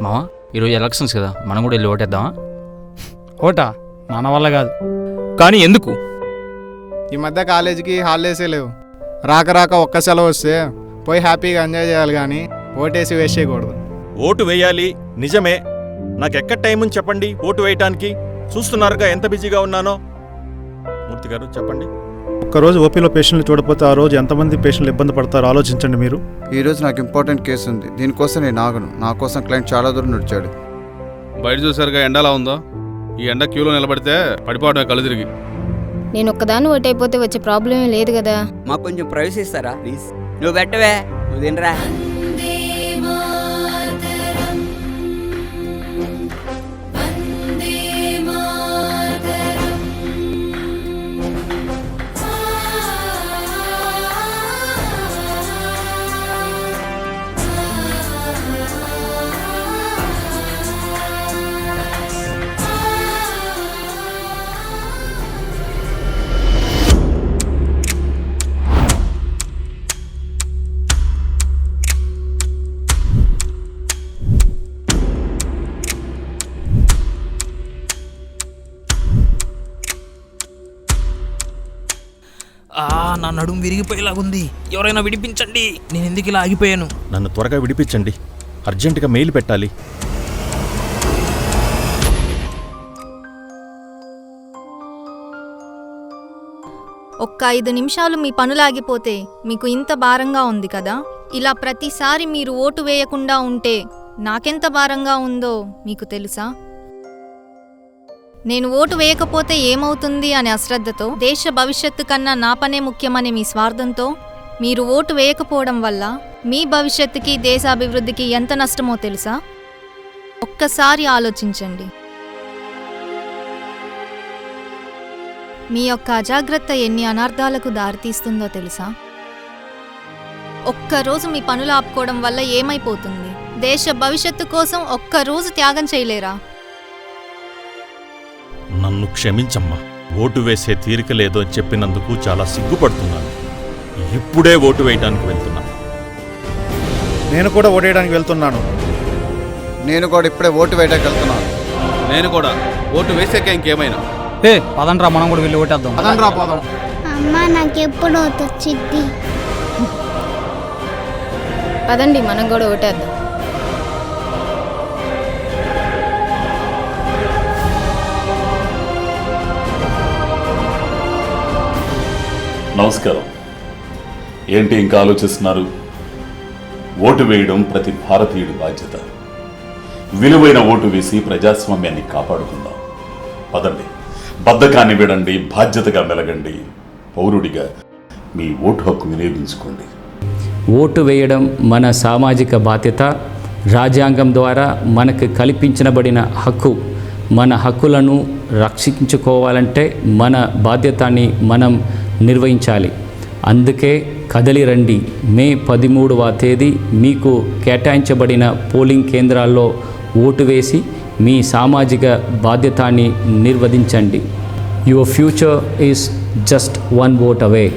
మావా ఈరోజు ఎలక్షన్స్ కదా, మనం కూడా వెళ్ళి ఓటేద్దామా? ఓటా మన వల్ల కాదు. కానీ ఎందుకు? ఈ మధ్య కాలేజీకి హాలిడేసే లేవు. రాక రాక ఒక్క సెలవు వస్తే పోయి హ్యాపీగా ఎంజాయ్ చేయాలి, కానీ ఓటేసి వేస్ట్ చేయకూడదు. ఓటు వేయాలి, నిజమే. నాకెక్కడ టైం ఉంది చెప్పండి ఓటు వేయటానికి? చూస్తున్నారుగా ఎంత బిజీగా ఉన్నానో. మూర్తి గారు చెప్పండి. ఒక్కరోజు ఓపీలో పేషెంట్లు చూడకపోతే ఆ రోజు ఎంతమంది పేషెంట్లు ఇబ్బంది పడతారో ఆలోచించండి మీరు. ఈరోజు నాకు ఇంపార్టెంట్ కేసు ఉంది, దీనికోసం నేను ఆగను. నా కోసం క్లయింట్ చాలా దూరం నడిచాడు. బయట చూసారుగా ఎండలా ఉందో. ఈ ఎండ క్యూలో నిలబడితే పడిపోవడమే కళ్ళు తిరిగి. నేను ఒక్కదాన్ని ఓటైపోతే వచ్చే ప్రాబ్లం ఏం లేదు కదా. మాకు కొంచెం ప్రైవసీ ఇస్తారా ప్లీజ్? నువ్వు పెట్టవే, నువ్వు తినరా. నా నడుము విరిగిపోయేలాగుంది, ఎవరైనా విడిపించండి. నేను ఎందుకు ఇలా ఆగిపోయాను? నన్ను త్వరగా విడిపించండి, అర్జెంటుగా మెయిల్ పెట్టాలి. ఒక్క 5 నిమిషాలు మీ పనులాగిపోతే మీకు ఇంత భారంగా ఉంది కదా. ఇలా ప్రతిసారి మీరు ఓటు వేయకుండా ఉంటే నాకెంత భారంగా ఉందో మీకు తెలుసా? నేను ఓటు వేయకపోతే ఏమవుతుంది అనే అశ్రద్ధతో, దేశ భవిష్యత్తు కన్నా నా పనే ముఖ్యమనే మీ స్వార్థంతో మీరు ఓటు వేయకపోవడం వల్ల మీ భవిష్యత్తుకి, దేశాభివృద్ధికి ఎంత నష్టమో తెలుసా? ఒక్కసారి ఆలోచించండి. మీ యొక్క అజాగ్రత్త ఎన్ని అనార్థాలకు దారితీస్తుందో తెలుసా? ఒక్కరోజు మీ పనులు ఆపుకోవడం వల్ల ఏమైపోతుంది? దేశ భవిష్యత్తు కోసం ఒక్కరోజు త్యాగం చేయలేరా? నన్ను క్షమించమ్మా, ఓటు వేసే తీరిక లేదో అని చెప్పినందుకు చాలా సిగ్గుపడుతున్నాను. ఇప్పుడే ఓటు వేయడానికి వెళ్తున్నాను. నేను కూడా ఓటేయడానికి వెళ్తున్నాను. నేను కూడా ఇప్పుడే ఓటు వేయడానికి వెళ్తున్నాను. నేను కూడా ఓటు వేసాక ఇంకేమైనా. పదండ్రా, మనం కూడా వెళ్ళి ఓటేద్దాం. పదండ్రా పోదాం. అమ్మ నాకెప్పుడు వచ్చింది. పదండి, మనం కూడా ఓటేద్దాం. నమస్కారం. ఏంటి ఇంకా ఆలోచిస్తున్నారు? ఓటు వేయడం ప్రతి భారతీయుడి బాధ్యత. విలువైన ఓటు వేసి ప్రజాస్వామ్యాన్ని కాపాడుకుందాం. పదండి, బద్ధకాన్ని విడండి, బాధ్యతగా మెలగండి. పౌరుడిగా మీ ఓటు హక్కు వినియోగించుకోండి. ఓటు వేయడం మన సామాజిక బాధ్యత. రాజ్యాంగం ద్వారా మనకు కల్పించబడిన హక్కు. మన హక్కులను రక్షించుకోవాలంటే మన బాధ్యతని మనం నిర్వహించాలి. అందుకే కదలి రండి. మే 13వ తేదీ మీకు కేటాయించబడిన పోలింగ్ కేంద్రాల్లో ఓటు వేసి మీ సామాజిక బాధ్యతని నిర్వహించండి. Your future is just 1 vote away.